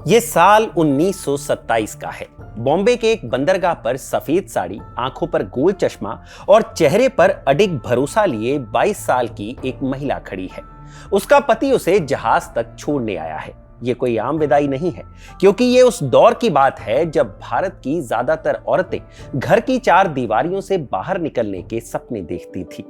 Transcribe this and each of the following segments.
ये साल 1927 का है। बॉम्बे के एक बंदरगाह पर सफेद साड़ी, आंखों पर गोल चश्मा और चेहरे पर अडिग भरोसा लिए 22 साल की एक महिला खड़ी है। उसका पति उसे जहाज तक छोड़ने आया है। ये कोई आम विदाई नहीं है, क्योंकि ये उस दौर की बात है जब भारत की ज्यादातर औरतें घर की चार दीवारियों से बाहर निकलने के सपने देखती थी।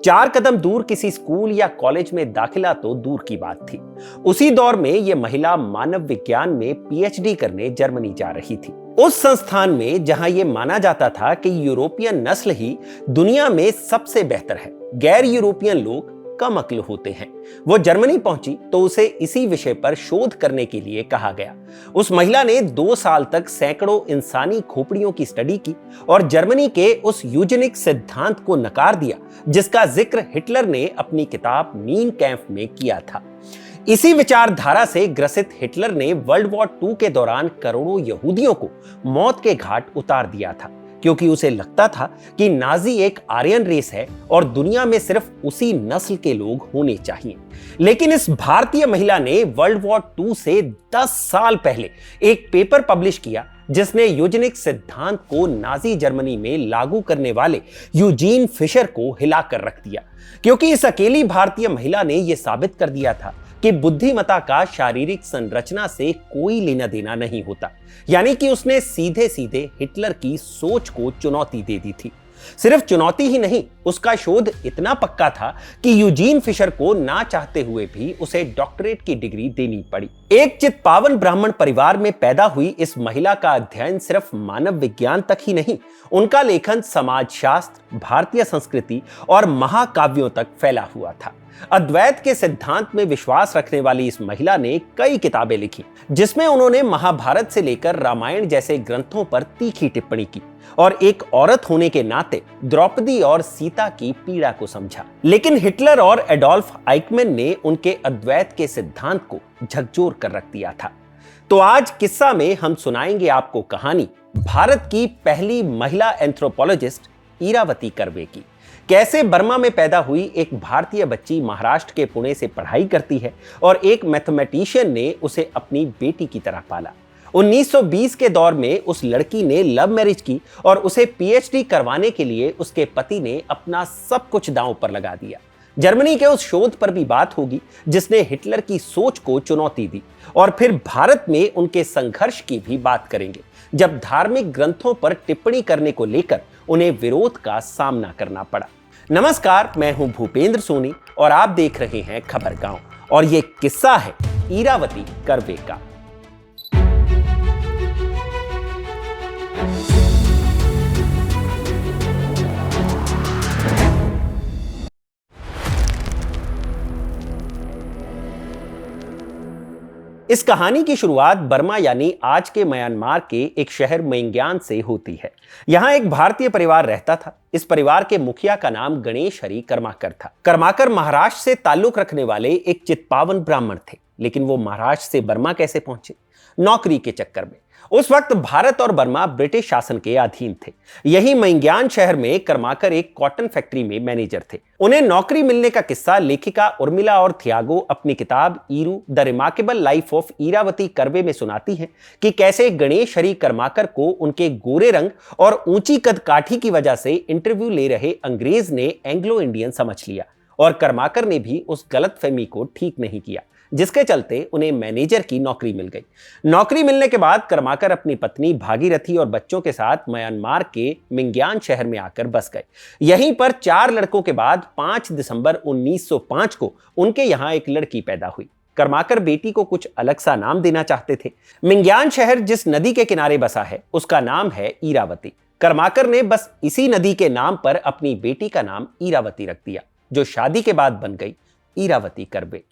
4 कदम दूर किसी स्कूल या कॉलेज में दाखिला तो दूर की बात थी। उसी दौर में यह महिला मानव विज्ञान में पीएचडी करने जर्मनी जा रही थी, उस संस्थान में जहां यह माना जाता था कि यूरोपियन नस्ल ही दुनिया में सबसे बेहतर है, गैर यूरोपियन लोग कम अक्ल होते हैं। वो जर्मनी पहुंची तो उसे इसी विषय पर शोध करने के लिए कहा गया। उस महिला ने 2 साल तक सैकड़ों इंसानी खोपड़ियों की स्टडी की और जर्मनी के उस यूजेनिक सिद्धांत को नकार दिया जिसका जिक्र हिटलर ने अपनी किताब मीन कैंप में किया था। इसी विचारधारा से ग्रसित हिटलर ने वर्ल्ड वॉर 2 के दौरान करोड़ों यहूदियों को मौत के घाट उतार दिया था, क्योंकि उसे लगता था कि नाजी एक आर्यन रेस है और दुनिया में सिर्फ उसी नस्ल के लोग होने चाहिए। लेकिन इस भारतीय महिला ने वर्ल्ड वॉर 2 से 10 साल पहले एक पेपर पब्लिश किया जिसने यूजेनिक सिद्धांत को नाजी जर्मनी में लागू करने वाले यूजीन फिशर को हिलाकर रख दिया, क्योंकि इस अकेली भारतीय महिला ने यह साबित कर दिया था कि बुद्धिमत्ता का शारीरिक संरचना से कोई लेना देना नहीं होता। यानी कि उसने सीधे सीधे हिटलर की सोच को चुनौती दे दी थी। सिर्फ चुनौती ही नहीं, उसका शोध इतना पक्का था कि यूजीन फिशर को ना चाहते हुए भी उसे डॉक्टरेट की डिग्री देनी पड़ी। एक चित्पावन ब्राह्मण परिवार में पैदा हुई इस महिला का अध्ययन सिर्फ मानव विज्ञान तक ही नहीं, उनका लेखन समाजशास्त्र, भारतीय संस्कृति और महाकाव्यों तक फैला हुआ था। अद्वैत के सिद्धांत में विश्वास रखने वाली इस महिला ने कई किताबें लिखी, जिसमें उन्होंने महाभारत से लेकर रामायण जैसे ग्रंथों पर तीखी टिप्पणी की और एक औरत होने के नाते द्रौपदी और सीता की पीड़ा को समझा। लेकिन हिटलर और एडोल्फ आइकमैन ने उनके अद्वैत के सिद्धांत को झकझोर कर रख दिया था। तो आज किस्सा में हम सुनाएंगे आपको कहानी भारत की पहली महिला एंथ्रोपोलॉजिस्ट इरावती कर्वे की। कैसे बर्मा में पैदा हुई एक भारतीय बच्ची महाराष्ट्र के पुणे से पढ़ाई करती है और एक मैथमेटिशियन ने उसे अपनी बेटी की तरह पाला। 1920 के दौर में उस लड़की ने लव मैरिज की और उसे पीएचडी करवाने के लिए उसके पति ने अपना सब कुछ दांव पर लगा दिया। जर्मनी के उस शोध पर भी बात होगी जिसने हिटलर की सोच को चुनौती दी, और फिर भारत में उनके संघर्ष की भी बात करेंगे जब धार्मिक ग्रंथों पर टिप्पणी करने को लेकर उन्हें विरोध का सामना करना पड़ा। नमस्कार, मैं हूं भूपेंद्र सोनी और आप देख रहे हैं खबर गांव, और ये किस्सा है इरावती कर्वे का। इस कहानी की शुरुआत बर्मा यानी आज के म्यांमार के एक शहर मेंग्यान से होती है। यहां एक भारतीय परिवार रहता था। इस परिवार के मुखिया का नाम गणेश हरि कर्माकर था। कर्माकर महाराष्ट्र से ताल्लुक रखने वाले एक चित्पावन ब्राह्मण थे, लेकिन वो महाराष्ट्र से बर्मा कैसे पहुंचे? नौकरी के चक्कर में। उस वक्त भारत और बर्मा ब्रिटिश शासन के अधीन थे। यही मेंग्यान शहर में कर्माकर एक कॉटन फैक्ट्री में मैनेजर थे। उन्हें नौकरी मिलने का किस्सा लेखिका उर्मिला और थियागो अपनी किताब Iru the remarkable life of Irawati Karve में सुनाती हैं कि कैसे गणेश हरि कर्माकर को उनके गोरे रंग और ऊंची कद काठी की वजह से इंटरव्यू ले रहे अंग्रेज ने एंग्लो इंडियन समझ लिया, और कर्माकर ने भी उस गलतफहमी को ठीक नहीं किया, जिसके चलते उन्हें मैनेजर की नौकरी मिल गई। नौकरी मिलने के बाद कर्माकर अपनी पत्नी भागीरथी और बच्चों के साथ म्यांमार के मिंग्यान शहर में आकर बस गए। यहीं पर 4 लड़कों के बाद 5 दिसंबर 1905 को उनके यहाँ एक लड़की पैदा हुई। कर्माकर बेटी को कुछ अलग सा नाम देना चाहते थे। मिंग्यान शहर जिस नदी के किनारे बसा है उसका नाम है इरावती। कर्माकर ने बस इसी नदी के नाम पर अपनी बेटी का नाम इरावती रख दिया, जो शादी के बाद बन गई इरावती कर्वे।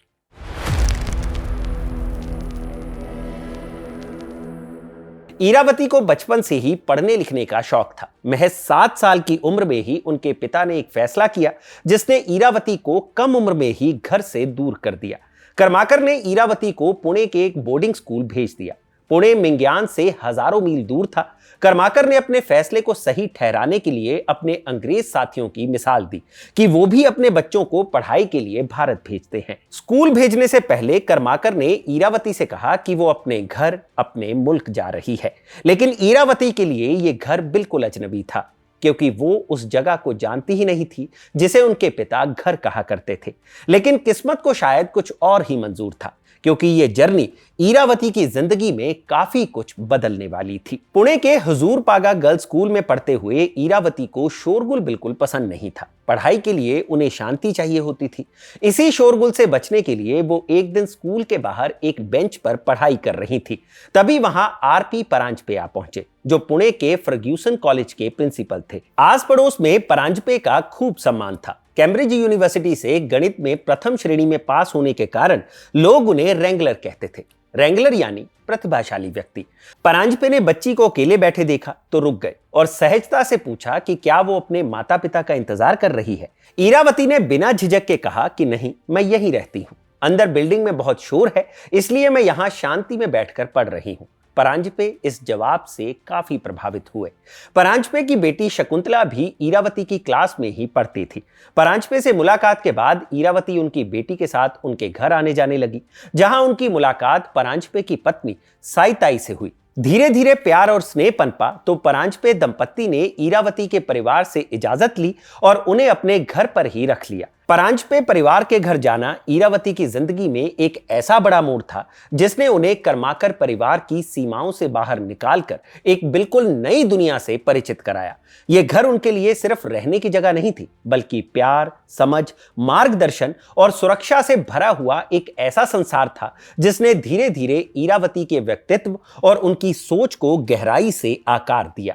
इरावती को बचपन से ही पढ़ने लिखने का शौक था। महज 7 साल की उम्र में ही उनके पिता ने एक फैसला किया जिसने इरावती को कम उम्र में ही घर से दूर कर दिया। कर्माकर ने इरावती को पुणे के एक बोर्डिंग स्कूल भेज दिया। पुणे मिंग्यान से हजारों मील दूर था। कर्माकर ने अपने फैसले को सही ठहराने के लिए अपने अंग्रेज साथियों की मिसाल दी कि वो भी अपने बच्चों को पढ़ाई के लिए भारत भेजते हैं। स्कूल भेजने से पहले कर्माकर ने इरावती से कहा कि वो अपने घर, अपने मुल्क जा रही है, लेकिन इरावती के लिए ये घर बिल्कुल अजनबी था, क्योंकि वो उस जगह को जानती ही नहीं थी जिसे उनके पिता घर कहा करते थे। लेकिन किस्मत को शायद कुछ और ही मंजूर था, क्योंकि ये जर्नी इरावती की जिंदगी में काफी कुछ बदलने वाली थी। पुणे के हुजूर पागा गर्ल्स स्कूल में पढ़ते हुए इरावती को शोरगुल बिल्कुल पसंद नहीं था। पढ़ाई के लिए उन्हें शांति चाहिए होती थी। इसी शोरगुल से बचने के लिए वो एक दिन स्कूल के बाहर एक बेंच पर पढ़ाई कर रही थी। तभी वहां आरपी परांजपे आ पहुंचे, जो पुणे के फर्ग्यूसन कॉलेज के प्रिंसिपल थे। आस पड़ोस में परांजपे का खूब सम्मान था। कैम्ब्रिज यूनिवर्सिटी से गणित में प्रथम श्रेणी में पास होने के कारण लोग उन्हें रेंगलर कहते थे। रेंगलर यानी प्रतिभाशाली व्यक्ति। परांजपे ने बच्ची को अकेले बैठे देखा तो रुक गए और सहजता से पूछा कि क्या वो अपने माता पिता का इंतजार कर रही है। इरावती ने बिना झिझक के कहा कि नहीं, मैं यहीं रहती हूँ। अंदर बिल्डिंग में बहुत शोर है, इसलिए मैं यहाँ शांति में बैठकर पढ़ रही हूँ। परांजपे इस जवाब से काफी प्रभावित हुए। परांजपे की बेटी शकुंतला भी इरावती की क्लास में ही पढ़ती थी। परांजपे से मुलाकात के बाद इरावती उनकी बेटी के साथ उनके घर आने जाने लगी, जहां उनकी मुलाकात परांजपे की पत्नी साइताई से हुई। धीरे धीरे प्यार और स्नेह पनपा तो परांजपे दंपत्ति ने इरावती के परिवार से इजाजत ली और उन्हें अपने घर पर ही रख लिया। परांजपे परिवार के घर जाना इरावती की जिंदगी में एक ऐसा बड़ा मोड़ था जिसने उन्हें कर्माकर परिवार की सीमाओं से बाहर निकालकर एक बिल्कुल नई दुनिया से परिचित कराया। यह घर उनके लिए सिर्फ रहने की जगह नहीं थी, बल्कि प्यार, समझ, मार्गदर्शन और सुरक्षा से भरा हुआ एक ऐसा संसार था जिसने धीरे धीरे इरावती के व्यक्तित्व और उनकी सोच को गहराई से आकार दिया।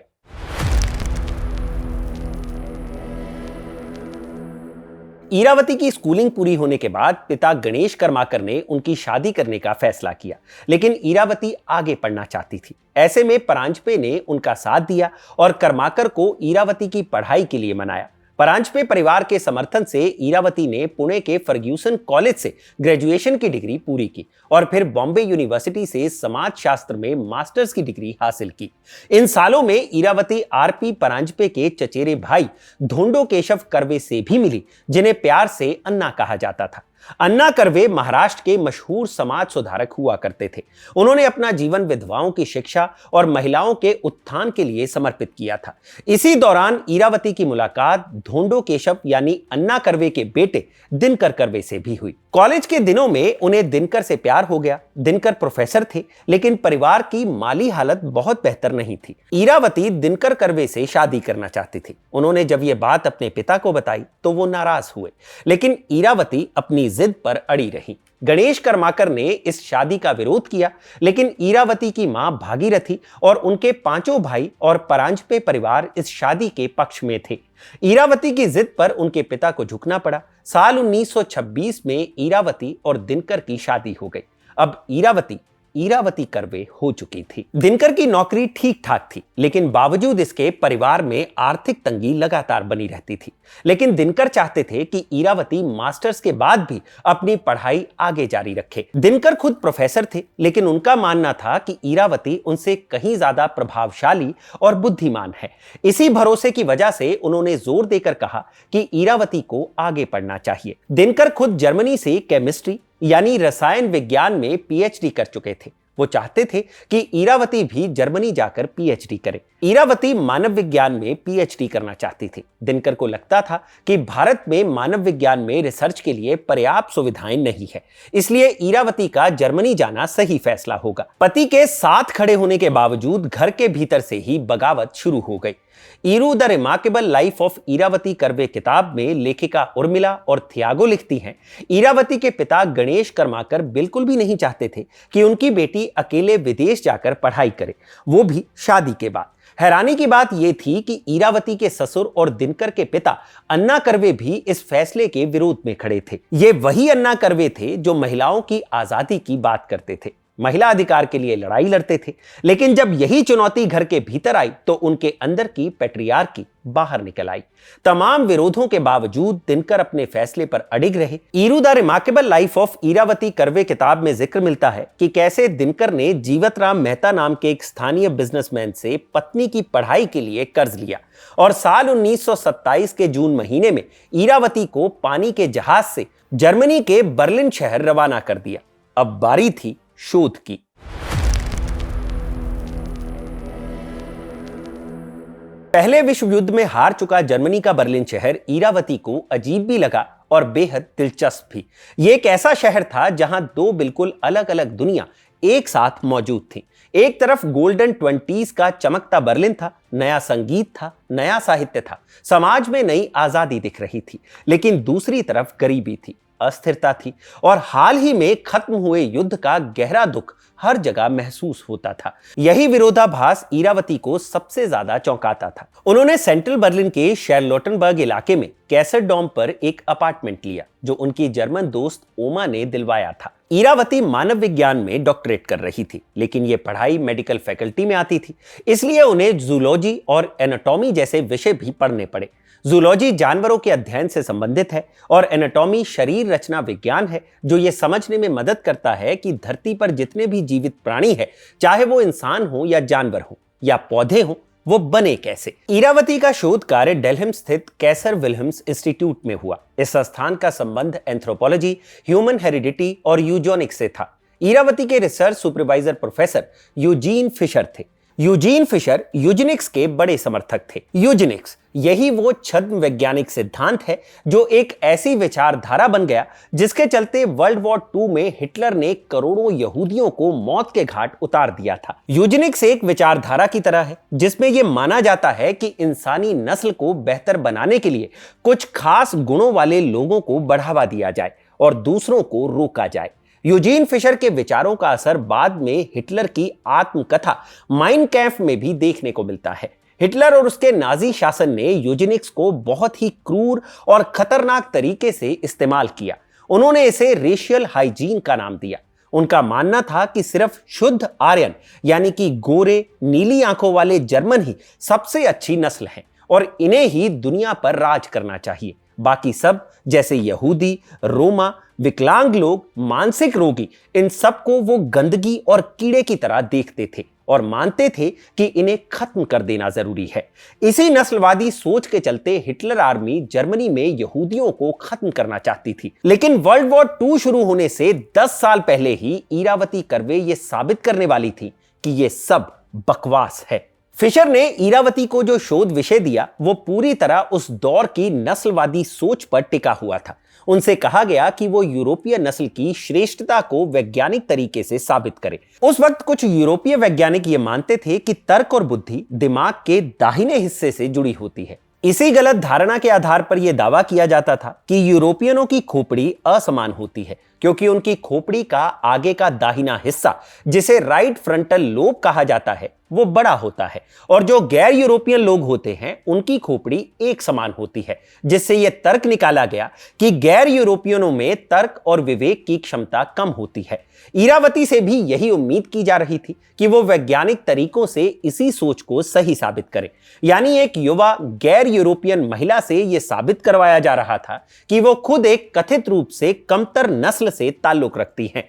इरावती की स्कूलिंग पूरी होने के बाद पिता गणेश कर्माकर ने उनकी शादी करने का फैसला किया, लेकिन इरावती आगे पढ़ना चाहती थी। ऐसे में परांजपे ने उनका साथ दिया और कर्माकर को इरावती की पढ़ाई के लिए मनाया। परांजपे परिवार के समर्थन से इरावती ने पुणे के फर्ग्यूसन कॉलेज से ग्रेजुएशन की डिग्री पूरी की और फिर बॉम्बे यूनिवर्सिटी से समाज शास्त्र में मास्टर्स की डिग्री हासिल की। इन सालों में इरावती आरपी परांजपे के चचेरे भाई धोंडो केशव कर्वे से भी मिली, जिन्हें प्यार से अन्ना कहा जाता था। अन्ना कर्वे महाराष्ट्र के मशहूर समाज सुधारक हुआ करते थे। उन्होंने अपना जीवन विधवाओं की शिक्षा और महिलाओं के उत्थान के लिए समर्पित किया था। इसी दौरान इरावती की मुलाकात धोंडो केशव यानी अन्ना कर्वे के बेटे दिनकर कर्वे से भी हुई। कॉलेज के दिनों में उन्हें दिनकर से प्यार हो गया। दिनकर प्रोफेसर थे, लेकिन परिवार की माली हालत बहुत बेहतर नहीं थी। इरावती दिनकर कर्वे से शादी करना चाहती थी। उन्होंने जब यह बात अपने पिता को बताई तो वो नाराज हुए, लेकिन इरावती अपनी जिद पर अड़ी रही। गणेश कर्माकर ने इस शादी का विरोध किया, लेकिन इरावती की मां भागीरथी और उनके पांचों भाई और परांजपे परिवार इस शादी के पक्ष में थे। इरावती की जिद पर उनके पिता को झुकना पड़ा। साल 1926 में इरावती और दिनकर की शादी हो गई। अब इरावती कर्वे हो चुकी थी। दिनकर की नौकरी ठीक ठाक थी, लेकिन बावजूद इसके परिवार में आर्थिक तंगी लगातार बनी रहती थी। लेकिन दिनकर चाहते थे कि इरावती मास्टर्स के बाद भी अपनी पढ़ाई आगे जारी रखे। दिनकर खुद प्रोफेसर थे, लेकिन उनका मानना था कि इरावती उनसे कहीं ज्यादा प्रभावशाली और बुद्धिमान है। इसी भरोसे की वजह से उन्होंने जोर देकर कहा कि इरावती को आगे पढ़ना चाहिए। दिनकर खुद जर्मनी से केमिस्ट्री यानी रसायन विज्ञान में पीएचडी कर चुके थे। वो चाहते थे कि इरावती भी जर्मनी जाकर पीएचडी करे। इरावती मानव विज्ञान में पीएचडी करना चाहती थी। दिनकर को लगता था कि भारत में मानव विज्ञान में रिसर्च के लिए पर्याप्त सुविधाएं नहीं है, इसलिए इरावती का जर्मनी जाना सही फैसला होगा। पति के साथ खड़े होने के बावजूद घर के भीतर से ही बगावत शुरू हो गई। Iru the remarkable life of Irawati Karve किताब में लेखिका उर्मिला और थियागो लिखती हैं, इरावती के पिता गणेश कर्माकर बिल्कुल भी नहीं चाहते थे कि उनकी बेटी अकेले विदेश जाकर पढ़ाई करे, वो भी शादी के बाद। हैरानी की बात यह थी कि इरावती के ससुर और दिनकर के पिता अन्ना कर्वे भी इस फैसले के विरोध में खड़े थे। ये वही अन्ना कर्वे थे जो महिलाओं की आजादी की बात करते थे। महिला अधिकार के लिए लड़ाई लड़ते थे। लेकिन जब यही चुनौती घर के भीतर आई तो उनके अंदर की पैट्रियार्की बाहर निकल आई। तमाम विरोधों के बावजूद दिनकर अपने फैसले पर अडिग रहे। Iru the remarkable life of Irawati Karve किताब में जिक्र मिलता है कि कैसे दिनकर ने जीवतराम मेहता नाम के एक स्थानीय बिजनेसमैन से पत्नी की पढ़ाई के लिए कर्ज लिया और साल 1927 के जून महीने में ईरावती को पानी के जहाज से जर्मनी के बर्लिन शहर रवाना कर दिया। अब बारी थी शोध की। पहले विश्व युद्ध में हार चुका जर्मनी का बर्लिन शहर ईरावती को अजीब भी लगा और बेहद दिलचस्प भी। यह एक ऐसा शहर था जहां दो बिल्कुल अलग अलग दुनिया एक साथ मौजूद थी। एक तरफ गोल्डन 20s का चमकता बर्लिन था, नया संगीत था, नया साहित्य था, समाज में नई आजादी दिख रही थी। लेकिन दूसरी तरफ गरीबी थी, अस्थिरता थी और हाल ही में खत्म हुए युद्ध का गहरा दुख हर जगह महसूस होता था। यही विरोधाभास ईरावती को सबसे ज्यादा चौंकाता था। उन्होंने सेंट्रल बर्लिन के शेरलोटनबर्ग इलाके में कैसरडॉम पर एक अपार्टमेंट लिया जो उनकी जर्मन दोस्त ओमा ने दिलवाया था। ईरावती मानव विज्ञान में डॉक्टरेट कर रही थी, लेकिन यह पढ़ाई मेडिकल फैकल्टी में आती थी, इसलिए उन्हें जूलॉजी और एनाटॉमी जैसे विषय भी पढ़ने पड़े। जूलॉजी जानवरों के अध्ययन से संबंधित है और एनाटॉमी शरीर रचना विज्ञान है जो यह समझने में मदद करता है कि धरती पर जितने भी जीवित प्राणी है, चाहे वो इंसान हो या जानवर हो या पौधे हो, वो बने कैसे। ईरावती का शोध कार्य डेल्हिम स्थित कैसर विल्हम्स इंस्टीट्यूट में हुआ। इस संस्थान का संबंध एंथ्रोपोलॉजी, ह्यूमन हेरिडिटी और यूजेनिक्स से था। ईरावती के research supervisor professor Eugen Fischer थे। यूजीन फिशर यूजेनिक्स के बड़े समर्थक थे। यूजेनिक्स यही वो छद्म वैज्ञानिक सिद्धांत है जो एक ऐसी विचारधारा बन गया जिसके चलते वर्ल्ड वॉर 2 में हिटलर ने करोड़ों यहूदियों को मौत के घाट उतार दिया था। यूजेनिक्स एक विचारधारा की तरह है जिसमें यह माना जाता है कि इंसानी नस्ल को बेहतर बनाने के लिए कुछ खास गुणों वाले लोगों को बढ़ावा दिया जाए और दूसरों को रोका जाए। यूजीन फिशर के विचारों का असर बाद में हिटलर की आत्मकथा माइन कैम्फ में भी देखने को मिलता है। हिटलर और उसके नाजी शासन ने यूजेनिक्स को बहुत ही क्रूर और खतरनाक तरीके से इस्तेमाल किया। उन्होंने इसे रेशियल हाइजीन का नाम दिया। उनका मानना था कि सिर्फ शुद्ध आर्यन यानी कि गोरे नीली आंखों वाले जर्मन ही सबसे अच्छी नस्ल हैं और इन्हें ही दुनिया पर राज करना चाहिए। बाकी सब जैसे यहूदी, रोमा, विकलांग लोग, मानसिक रोगी, इन सबको वो गंदगी और कीड़े की तरह देखते थे और मानते थे कि इन्हें खत्म कर देना जरूरी है। इसी नस्लवादी सोच के चलते हिटलर आर्मी जर्मनी में यहूदियों को खत्म करना चाहती थी। लेकिन वर्ल्ड वॉर 2 शुरू होने से 10 साल पहले ही ईरावती कर्वे ये साबित करने वाली थी कि ये सब बकवास है। फिशर ने ईरावती को जो शोध विषय दिया वो पूरी तरह उस दौर की नस्लवादी सोच पर टिका हुआ था। उनसे कहा गया कि वो यूरोपीय नस्ल की श्रेष्ठता को वैज्ञानिक तरीके से साबित करे। उस वक्त कुछ यूरोपीय वैज्ञानिक ये मानते थे कि तर्क और बुद्धि दिमाग के दाहिने हिस्से से जुड़ी होती है। इसी गलत धारणा के आधार पर यह दावा किया जाता था कि यूरोपियनों की खोपड़ी असमान होती है क्योंकि उनकी खोपड़ी का आगे का दाहिना हिस्सा, जिसे राइट फ्रंटल लोब कहा जाता है, वो बड़ा होता है और जो गैर यूरोपियन लोग होते हैं उनकी खोपड़ी एक समान होती है, जिससे यह तर्क निकाला गया कि गैर यूरोपियनों में तर्क और विवेक की क्षमता कम होती है। ईरावती से भी यही उम्मीद की जा रही थी कि वो वैज्ञानिक तरीकों से इसी सोच को सही साबित करे। यानी एक युवा गैर यूरोपियन महिला से यह साबित करवाया जा रहा था कि वो खुद एक कथित रूप से कमतर नस्ल से ताल्लुक रखती हैं।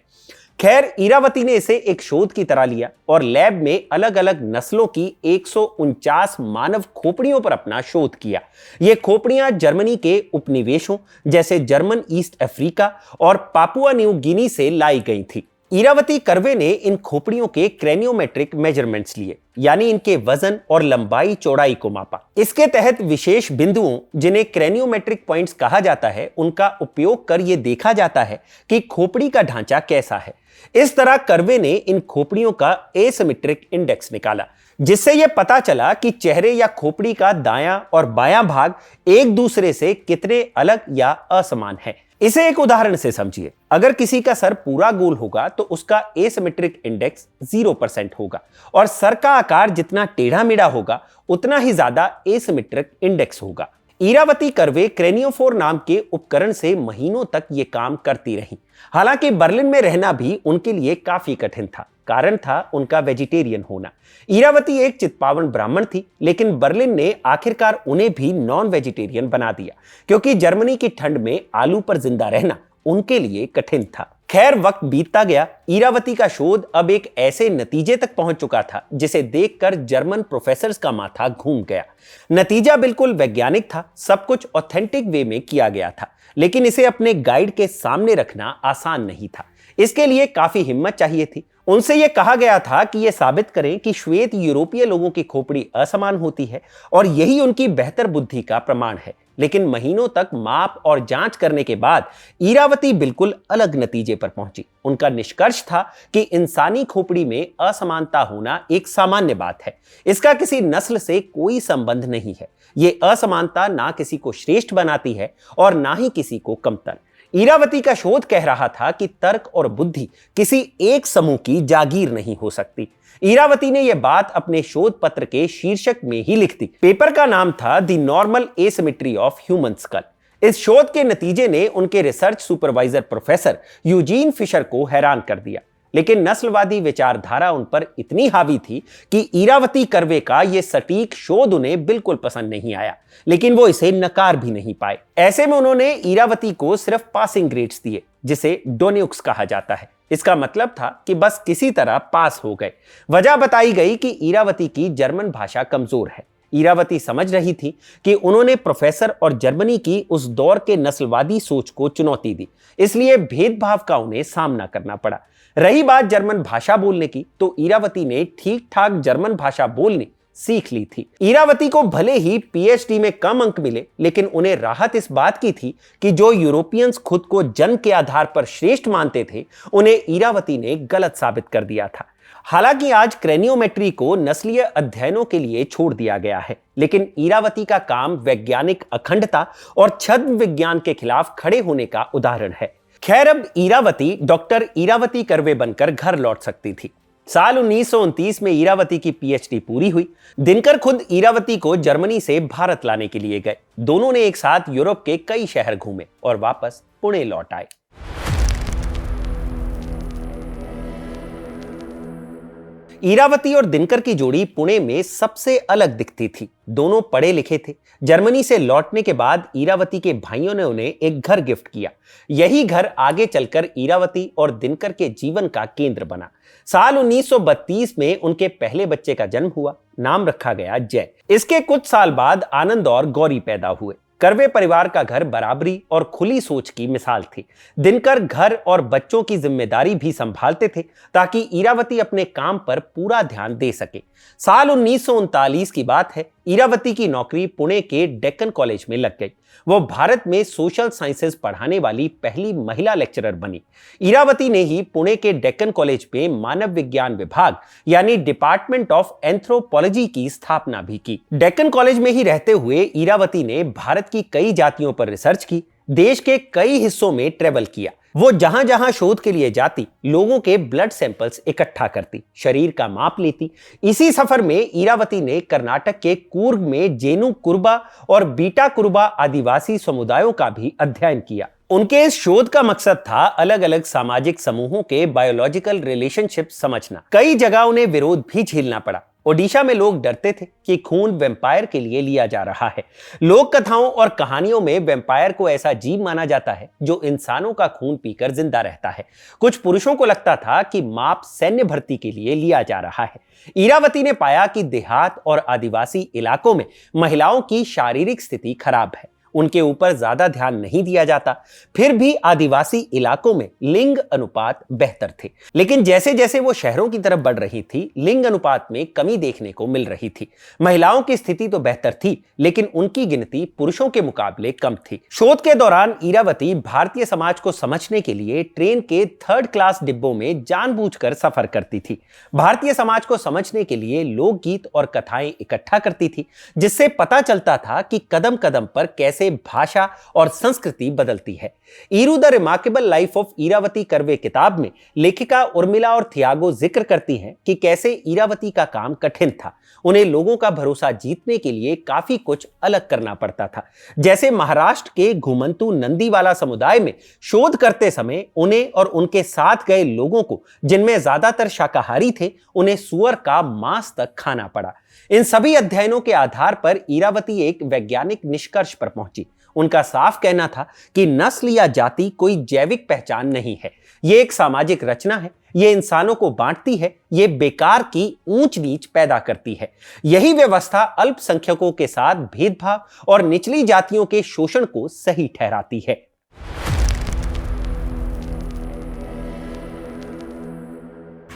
खैर, ईरावती ने इसे एक शोध की तरह लिया और लैब में अलग अलग नस्लों की 149 मानव खोपड़ियों पर अपना शोध किया। ये खोपड़ियां जर्मनी के उपनिवेशों जैसे जर्मन ईस्ट अफ्रीका और पापुआ न्यू गिनी से लाई गई थी। ईरावती कर्वे ने इन खोपड़ियों के क्रेनियोमेट्रिक मेजरमेंट्स लिए, यानी इनके वजन और लंबाई चौड़ाई को मापा। इसके तहत विशेष बिंदुओं, जिन्हें क्रेनियोमेट्रिक पॉइंट्स कहा जाता है, उनका उपयोग कर यह देखा जाता है कि खोपड़ी का ढांचा कैसा है। इस तरह कर्वे ने इन खोपड़ियों का एसिमेट्रिक इंडेक्स निकाला, जिससे यह पता चला कि चेहरे या खोपड़ी का दायां और बायां भाग एक दूसरे से कितने अलग या असमान है। इसे एक उदाहरण से समझिए। अगर किसी का सर पूरा गोल होगा तो उसका एसिमेट्रिक इंडेक्स 0% होगा और सर का आकार जितना टेढ़ा मेढ़ा होगा उतना ही ज्यादा एसिमेट्रिक इंडेक्स होगा। इरावती कर्वे क्रेनियोफोर नाम के उपकरण से महीनों तक ये काम करती रहीं। हालांकि बर्लिन में रहना भी उनके लिए काफी कठिन था। कारण था उनका वेजिटेरियन होना। इरावती एक चित्पावन ब्राह्मण थी, लेकिन बर्लिन ने आखिरकार उन्हें भी नॉन वेजिटेरियन बना दिया, क्योंकि जर्मनी की ठंड में आलू पर जिंदा रहना उनके लिए कठिन था। खैर, वक्त बीतता गया। इरावती का शोध अब एक ऐसे नतीजे तक पहुंच चुका था जिसे देखकर जर्मन प्रोफेसर्स का माथा घूम गया। नतीजा बिल्कुल वैज्ञानिक था, सब कुछ ऑथेंटिक वे में किया गया था, लेकिन इसे अपने गाइड के सामने रखना आसान नहीं था। इसके लिए काफी हिम्मत चाहिए थी। उनसे यह कहा गया था कि यह साबित करें कि श्वेत यूरोपीय लोगों की खोपड़ी असमान होती है और यही उनकी बेहतर बुद्धि का प्रमाण है। लेकिन महीनों तक माप और जांच करने के बाद इरावती बिल्कुल अलग नतीजे पर पहुंची। उनका निष्कर्ष था कि इंसानी खोपड़ी में असमानता होना एक सामान्य बात है। इसका किसी नस्ल से कोई संबंध नहीं है। यह असमानता ना किसी को श्रेष्ठ बनाती है और ना ही किसी को कमतर। इरावती का शोध कह रहा था कि तर्क और बुद्धि किसी एक समूह की जागीर नहीं हो सकती। इरावती ने यह बात अपने शोध पत्र के शीर्षक में ही लिख दी। पेपर का नाम था the normal asymmetry of human skull. इस शोध के नतीजे ने उनके research supervisor professor Eugen Fischer को हैरान कर दिया, लेकिन नस्लवादी विचारधारा उन पर इतनी हावी थी कि इरावती कर्वे का यह सटीक शोध उन्हें बिल्कुल पसंद नहीं आया, लेकिन वो इसे नकार भी नहीं पाए। ऐसे में उन्होंने इरावती को सिर्फ पासिंग ग्रेड्स दिए, जिसे डोन्युक्स कहा जाता है। इसका मतलब था कि बस किसी तरह पास हो गए। वजह बताई गई कि इरावती की जर्मन भाषा कमजोर है। इरावती समझ रही थी कि उन्होंने प्रोफेसर और जर्मनी की उस दौर के नस्लवादी सोच को चुनौती दी, इसलिए भेदभाव का उन्हें सामना करना पड़ा। रही बात जर्मन भाषा बोलने की, तो इरावती ने ठीक ठाक जर्मन भाषा बोलनी सीख ली थी। इरावती को भले ही पीएचडी में कम अंक मिले, लेकिन उन्हें राहत इस बात की थी कि जो यूरोपियंस खुद को जन्म के आधार पर श्रेष्ठ मानते थे, उन्हें इरावती ने गलत साबित कर दिया था। हालांकि आज क्रेनियोमेट्री को नस्लीय अध्ययनों के लिए छोड़ दिया गया है, लेकिन इरावती का काम वैज्ञानिक अखंडता और छद्म विज्ञान के खिलाफ खड़े होने का उदाहरण है। खैर, अब इरावती डॉक्टर इरावती कर्वे बनकर घर लौट सकती थी। साल 1929 में इरावती की पीएचडी पूरी हुई। दिनकर खुद इरावती को जर्मनी से भारत लाने के लिए गए। दोनों ने एक साथ यूरोप के कई शहर घूमे और वापस पुणे लौट आए। इरावती और दिनकर की जोड़ी पुणे में सबसे अलग दिखती थी। दोनों पढ़े लिखे थे। जर्मनी से लौटने के बाद इरावती के भाइयों ने उन्हें एक घर गिफ्ट किया। यही घर आगे चलकर इरावती और दिनकर के जीवन का केंद्र बना। साल 1932 में उनके पहले बच्चे का जन्म हुआ। नाम रखा गया जय। इसके कुछ साल बाद आनंद और गौरी पैदा हुए। कर्वे परिवार का घर बराबरी और खुली सोच की मिसाल थी। दिनकर घर और बच्चों की जिम्मेदारी भी संभालते थे, ताकि इरावती अपने काम पर पूरा ध्यान दे सके। साल 1939 की बात है। इरावती की नौकरी पुणे के डेक्कन कॉलेज में लग गई। वो भारत में सोशल साइंसेज पढ़ाने वाली पहली महिला लेक्चरर बनी। इरावती ने ही पुणे के डेक्कन कॉलेज में मानव विज्ञान विभाग यानी डिपार्टमेंट ऑफ एंथ्रोपोलॉजी की स्थापना भी की। डेक्कन कॉलेज में ही रहते हुए इरावती ने भारत की कई जातियों पर रिसर्च की, देश के कई हिस्सों में ट्रेवल किया। वो जहां जहां शोध के लिए जाती, लोगों के ब्लड सैंपल्स इकट्ठा करती, शरीर का माप लेती। इसी सफर में इरावती ने कर्नाटक के कूर्ग में जेनु कुरुबा और बीटा कुरुबा आदिवासी समुदायों का भी अध्ययन किया। उनके इस शोध का मकसद था अलग अलग सामाजिक समूहों के बायोलॉजिकल रिलेशनशिप समझना। कई जगह उन्हें विरोध भी झेलना पड़ा। ओडिशा में लोग डरते थे कि खून वैम्पायर के लिए लिया जा रहा है। लोक कथाओं और कहानियों में वैम्पायर को ऐसा जीव माना जाता है जो इंसानों का खून पीकर जिंदा रहता है। कुछ पुरुषों को लगता था कि माप सैन्य भर्ती के लिए लिया जा रहा है। इरावती ने पाया कि देहात और आदिवासी इलाकों में महिलाओं की शारीरिक स्थिति खराब है, उनके ऊपर ज्यादा ध्यान नहीं दिया जाता। फिर भी आदिवासी इलाकों में लिंग अनुपात बेहतर थे। लेकिन जैसे जैसे वो शहरों की तरफ बढ़ रही थी, लिंग अनुपात में कमी देखने को मिल रही थी। महिलाओं की स्थिति तो बेहतर थी, लेकिन उनकी गिनती पुरुषों के मुकाबले कम थी। शोध के दौरान इरावती भारतीय समाज को समझने के लिए ट्रेन के 3rd क्लास डिब्बों में जानबूझकर सफर करती थी। भारतीय समाज को समझने के लिए लोकगीत और कथाएं इकट्ठा करती थी, जिससे पता चलता था कि कदम कदम पर कैसे कैसे भाषा और संस्कृति बदलती है। Iru the remarkable life of Irawati Karve किताब में लेखिका उर्मिला और थियागो जिक्र करती हैं कि कैसे इरावती का काम कठिन था। उन्हें लोगों का भरोसा जीतने के लिए काफी कुछ अलग करना पड़ता था। जैसे महाराष्ट्र के घुमंतु नंदीवाला समुदाय में शोध करते समय उन्हें और उनके साथ गए लोगों को, जिनमें ज्यादातर शाकाहारी थे, उन्हें सुअर का मांस तक खाना पड़ा। इन सभी अध्ययनों के आधार पर इरावती एक वैज्ञानिक निष्कर्ष पर पहुंची। उनका साफ कहना था कि नस्ल या जाति कोई जैविक पहचान नहीं है, ये एक सामाजिक रचना है। ये इंसानों को बांटती है, ये बेकार की ऊंच नीच पैदा करती है। यही व्यवस्था अल्पसंख्यकों के साथ भेदभाव और निचली जातियों के शोषण को सही ठहराती है।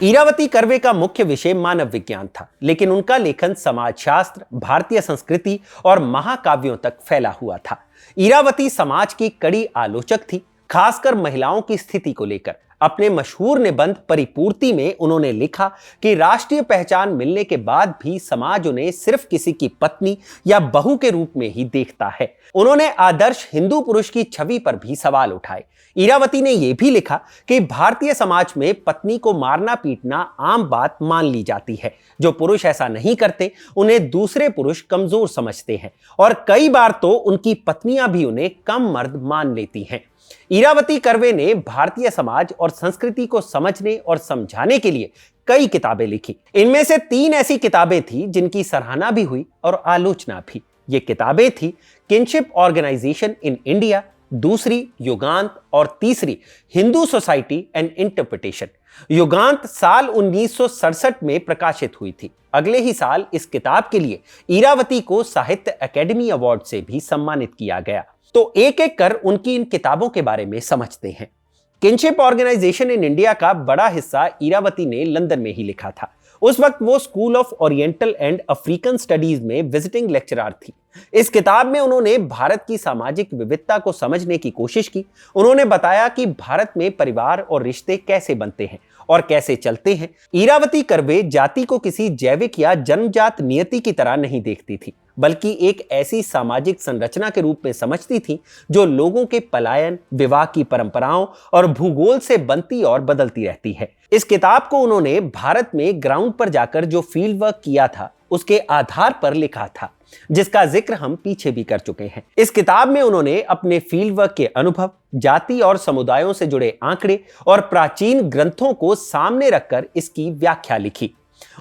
इरावती कर्वे का मुख्य विषय मानव विज्ञान था, लेकिन उनका लेखन समाजशास्त्र, भारतीय संस्कृति और महाकाव्यों तक फैला हुआ था। इरावती समाज की कड़ी आलोचक थी, खासकर महिलाओं की स्थिति को लेकर। अपने मशहूर निबंध परिपूर्ति में उन्होंने लिखा कि राष्ट्रीय पहचान मिलने के बाद भी समाज उन्हें सिर्फ किसी की पत्नी या बहू के रूप में ही देखता है। उन्होंने आदर्श हिंदू पुरुष की छवि पर भी सवाल उठाए। इरावती ने यह भी लिखा कि भारतीय समाज में पत्नी को मारना पीटना आम बात मान ली जाती है। जो पुरुष ऐसा नहीं करते उन्हें दूसरे पुरुष कमजोर समझते हैं और कई बार तो उनकी पत्नियां भी उन्हें कम मर्द मान लेती हैं। इरावती कर्वे ने भारतीय समाज और संस्कृति को समझने और समझाने के लिए कई किताबें लिखी। इनमें से 3 ऐसी किताबें थी जिनकी सराहना भी हुई और आलोचना भी। ये किताबें थी किनशिप ऑर्गेनाइजेशन इन इंडिया, दूसरी युगांत और तीसरी हिंदू सोसाइटी एंड इंटरप्रिटेशन। युगांत साल 1967 में प्रकाशित हुई थी। अगले ही साल इस किताब के लिए इरावती को साहित्य अकेडमी अवार्ड से भी सम्मानित किया गया। तो एक एक कर उनकी इन किताबों के बारे में समझते हैं। किनशिप ऑर्गेनाइजेशन इन इंडिया का बड़ा हिस्सा इरावती ने लंदन में ही लिखा था। उस वक्त वो school of oriental and African studies में विजिटिंग लेक्चरर थी। इस किताब में उन्होंने भारत की सामाजिक विविधता को समझने की कोशिश की। उन्होंने बताया कि भारत में परिवार और रिश्ते कैसे बनते हैं और कैसे चलते हैं। इरावती कर्वे जाति को किसी जैविक या जन्मजात नियति की तरह नहीं देखती थी, बल्कि एक ऐसी सामाजिक संरचना के रूप में समझती थी जो लोगों के पलायन, विवाह की परंपराओं और भूगोल से बनती और बदलती रहती है। इस किताब को उन्होंने भारत में ग्राउंड पर जाकर जो फील्ड वर्क किया था उसके आधार पर लिखा था, जिसका जिक्र हम पीछे भी कर चुके हैं। इस किताब में उन्होंने अपने फील्ड वर्क के अनुभव, जाति और समुदायों से जुड़े आंकड़े और प्राचीन ग्रंथों को सामने रखकर इसकी व्याख्या लिखी।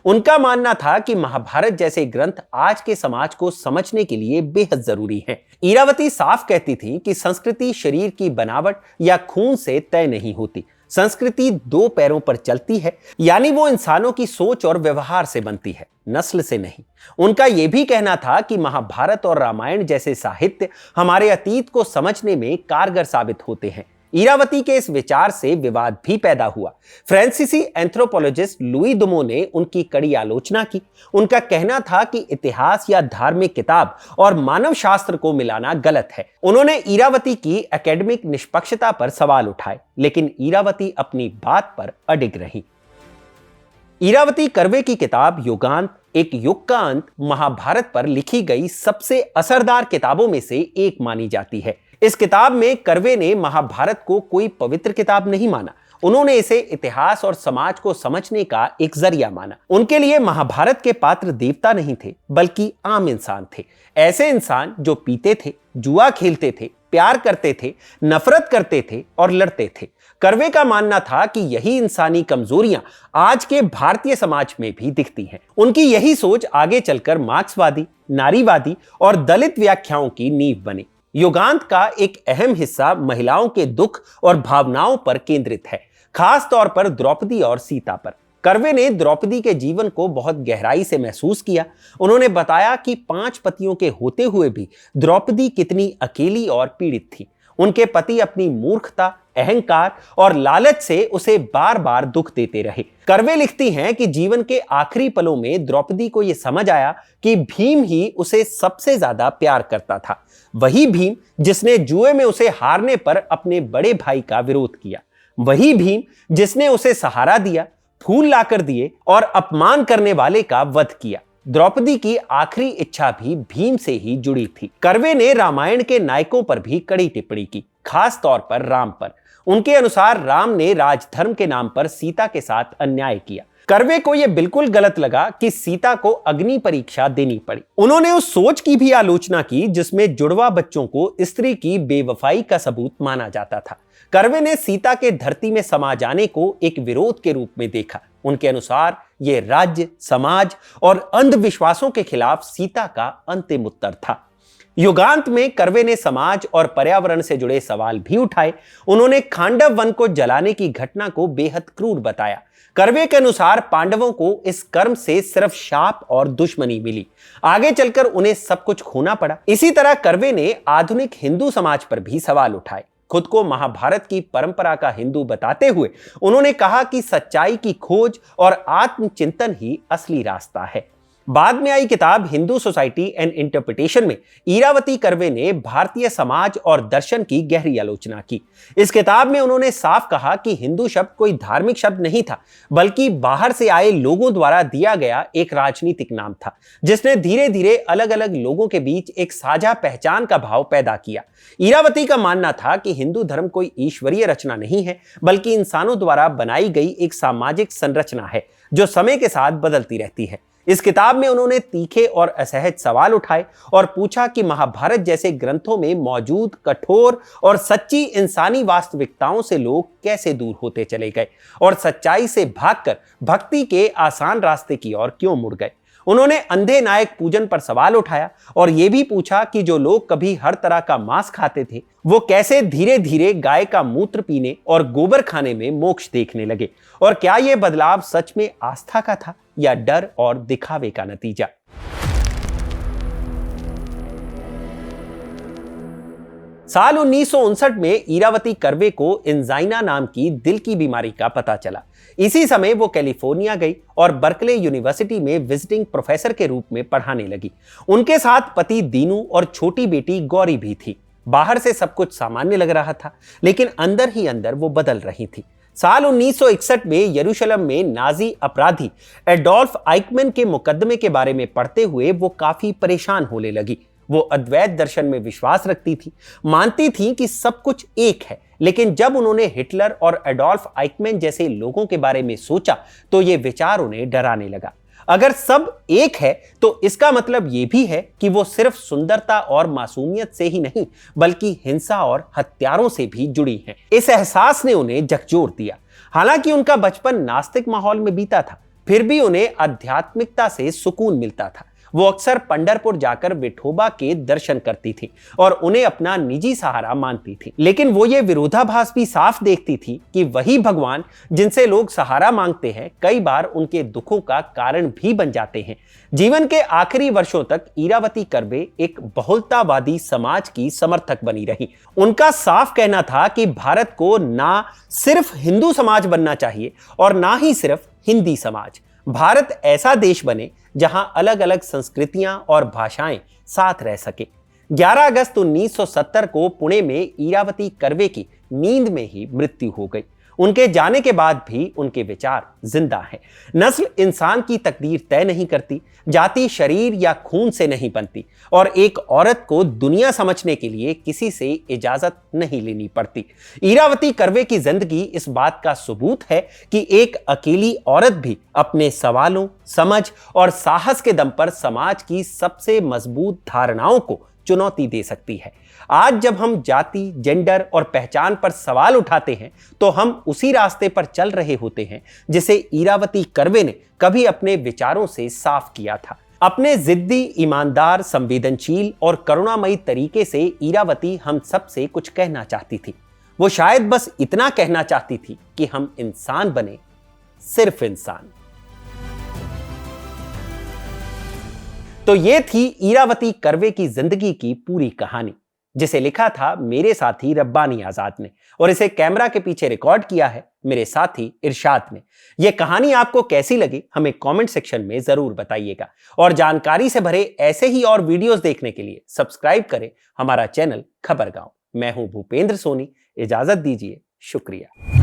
उनका मानना था कि महाभारत जैसे ग्रंथ आज के समाज को समझने के लिए बेहद जरूरी हैं। इरावती साफ कहती थी कि संस्कृति शरीर की बनावट या खून से तय नहीं होती। संस्कृति 2 पैरों पर चलती है, यानी वो इंसानों की सोच और व्यवहार से बनती है, नस्ल से नहीं। उनका यह भी कहना था कि महाभारत और रामायण जैसे साहित्य हमारे अतीत को समझने में कारगर साबित होते हैं। इरावती के इस विचार से विवाद भी पैदा हुआ। फ्रांसीसी एंथ्रोपोलॉजिस्ट लुई दुमो ने उनकी कड़ी आलोचना की। उनका कहना था कि इतिहास या धार्मिक किताब और मानव शास्त्र को मिलाना गलत है। उन्होंने इरावती की एकेडमिक निष्पक्षता पर सवाल उठाए, लेकिन इरावती अपनी बात पर अडिग रही। इरावती कर्वे की किताब युगांत, एक युग का अंत, महाभारत पर लिखी गई सबसे असरदार किताबों में से एक मानी जाती है। इस किताब में कर्वे ने महाभारत को कोई पवित्र किताब नहीं माना। उन्होंने इसे इतिहास और समाज को समझने का एक जरिया माना। उनके लिए महाभारत के पात्र देवता नहीं थे, बल्कि आम इंसान थे। ऐसे इंसान जो पीते थे, जुआ खेलते थे, प्यार करते थे, नफरत करते थे और लड़ते थे। कर्वे का मानना था कि यही इंसानी कमजोरियां आज के भारतीय समाज में भी दिखती हैं। उनकी यही सोच आगे चलकर मार्क्सवादी, नारीवादी और दलित व्याख्याओं की नींव बनी। युगांत का एक अहम हिस्सा महिलाओं के दुख और भावनाओं पर केंद्रित है, खास तौर पर द्रौपदी और सीता पर। कर्वे ने द्रौपदी के जीवन को बहुत गहराई से महसूस किया। उन्होंने बताया कि 5 पतियों के होते हुए भी द्रौपदी कितनी अकेली और पीड़ित थी। उनके पति अपनी मूर्खता, अहंकार और लालच से उसे बार बार दुख देते रहे। कर्वे लिखती हैं कि जीवन के आखिरी पलों में द्रौपदी को यह समझ आया कि भीम ही उसे सबसे ज्यादा प्यार करता था। वही भीम जिसने जुए में उसे हारने पर अपने बड़े भाई का विरोध किया। वही भीम जिसने उसे सहारा दिया, फूल लाकर दिए और अपमान करने वाले का वध किया। द्रौपदी की आखिरी इच्छा भी भीम से ही जुड़ी थी। कर्वे ने रामायण के नायकों पर भी कड़ी टिप्पणी की, खास तौर पर राम पर। उनके अनुसार राम ने राजधर्म के नाम पर सीता के साथ अन्याय किया। कर्वे को यह बिल्कुल गलत लगा कि सीता को अग्नि परीक्षा देनी पड़ी। उन्होंने उस सोच की भी आलोचना की जिसमें जुड़वा बच्चों को स्त्री की बेवफाई का सबूत माना जाता था। कर्वे ने सीता के धरती में समा जाने को एक विरोध के रूप में देखा। उनके अनुसार यह राज्य, समाज और अंधविश्वासों के खिलाफ सीता का अंतिम उत्तर था। युगांत में कर्वे ने समाज और पर्यावरण से जुड़े सवाल भी उठाए। उन्होंने खांडव वन को जलाने की घटना को बेहद क्रूर बताया। कर्वे के अनुसार पांडवों को इस कर्म से सिर्फ शाप और दुश्मनी मिली, आगे चलकर उन्हें सब कुछ खोना पड़ा। इसी तरह कर्वे ने आधुनिक हिंदू समाज पर भी सवाल उठाए। खुद को महाभारत की परंपरा का हिंदू बताते हुए उन्होंने कहा कि सच्चाई की खोज और आत्मचिंतन ही असली रास्ता है। बाद में आई किताब हिंदू सोसाइटी एंड इंटरप्रिटेशन में इरावती कर्वे ने भारतीय समाज और दर्शन की गहरी आलोचना की। इस किताब में उन्होंने साफ कहा कि हिंदू शब्द कोई धार्मिक शब्द नहीं था, बल्कि बाहर से आए लोगों द्वारा दिया गया एक राजनीतिक नाम था, जिसने धीरे धीरे अलग अलग लोगों के बीच एक साझा पहचान का भाव पैदा किया। इरावती का मानना था कि हिंदू धर्म कोई ईश्वरीय रचना नहीं है, बल्कि इंसानों द्वारा बनाई गई एक सामाजिक संरचना है जो समय के साथ बदलती रहती है। इस किताब में उन्होंने तीखे और असहज सवाल उठाए और पूछा कि महाभारत जैसे ग्रंथों में मौजूद कठोर और सच्ची इंसानी वास्तविकताओं से लोग कैसे दूर होते चले गए और सच्चाई से भागकर भक्ति के आसान रास्ते की ओर क्यों मुड़ गए। उन्होंने अंधे नायक पूजन पर सवाल उठाया और यह भी पूछा कि जो लोग कभी हर तरह का मांस खाते थे वो कैसे धीरे धीरे गाय का मूत्र पीने और गोबर खाने में मोक्ष देखने लगे, और क्या यह बदलाव सच में आस्था का था या डर और दिखावे का नतीजा। साल 1959 में इरावती कर्वे को एंजाइना नाम की दिल की बीमारी का पता चला। इसी समय वो कैलिफोर्निया गई और बर्कले यूनिवर्सिटी में विजिटिंग प्रोफेसर के रूप में पढ़ाने लगी। उनके साथ पति दीनू और छोटी बेटी गौरी भी थी। बाहर से सब कुछ सामान्य लग रहा था, लेकिन अंदर ही अंदर वो बदल रही थी। साल 1961 में यरूशलेम में नाजी अपराधी एडोल्फ आइकमैन के मुकदमे के बारे में पढ़ते हुए वो काफी परेशान होने लगी। वो अद्वैत दर्शन में विश्वास रखती थी, मानती थी कि सब कुछ एक है, लेकिन जब उन्होंने हिटलर और एडोल्फ आइकमैन जैसे लोगों के बारे में सोचा तो ये विचार उन्हें डराने लगा। अगर सब एक है तो इसका मतलब यह भी है कि वो सिर्फ सुंदरता और मासूमियत से ही नहीं, बल्कि हिंसा और हत्यारों से भी जुड़ी हैं। इस एहसास ने उन्हें झकझोर दिया। हालांकि उनका बचपन नास्तिक माहौल में बीता था, फिर भी उन्हें आध्यात्मिकता से सुकून मिलता था। वो अक्सर पंढरपुर जाकर विठोबा के दर्शन करती थी और उन्हें अपना निजी सहारा मानती थी। लेकिन वो ये विरोधाभास भी साफ देखती थी कि वही भगवान जिनसे लोग सहारा मांगते हैं कई बार उनके दुखों का कारण भी बन जाते हैं। जीवन के आखिरी वर्षों तक इरावती कर्वे एक बहुलतावादी समाज की समर्थक बनी रही। उनका साफ कहना था कि भारत को ना सिर्फ हिंदू समाज बनना चाहिए और ना ही सिर्फ हिंदी समाज। भारत ऐसा देश बने जहां अलग अलग संस्कृतियां और भाषाएं साथ रह सके। 11 अगस्त 1970 को पुणे में इरावती कर्वे की नींद में ही मृत्यु हो गई। उनके जाने के बाद भी उनके विचार जिंदा हैं। नस्ल इंसान की तकदीर तय नहीं करती, जाति शरीर या खून से नहीं बनती, और एक औरत को दुनिया समझने के लिए किसी से इजाजत नहीं लेनी पड़ती। इरावती कर्वे की जिंदगी इस बात का सबूत है कि एक अकेली औरत भी अपने सवालों, समझ और साहस के दम पर समाज की सबसे मजबूत धारणाओं को चुनौती दे सकती है। आज जब हम जाति, जेंडर और पहचान पर सवाल उठाते हैं तो हम उसी रास्ते पर चल रहे होते हैं जिसे इरावती कर्वे ने कभी अपने विचारों से साफ किया था। अपने जिद्दी, ईमानदार, संवेदनशील और करुणामयी तरीके से इरावती हम सबसे कुछ कहना चाहती थी। वो शायद बस इतना कहना चाहती थी कि हम इंसान बने, सिर्फ इंसान। तो ये थी इरावती कर्वे की जिंदगी की पूरी कहानी, जिसे लिखा था मेरे साथी रब्बानी आजाद ने, और इसे कैमरा के पीछे रिकॉर्ड किया है मेरे साथी इरशाद ने। यह कहानी आपको कैसी लगी हमें कमेंट सेक्शन में जरूर बताइएगा, और जानकारी से भरे ऐसे ही और वीडियोस देखने के लिए सब्सक्राइब करें हमारा चैनल खबरगांव। मैं हूं भूपेंद्र सोनी, इजाजत दीजिए, शुक्रिया।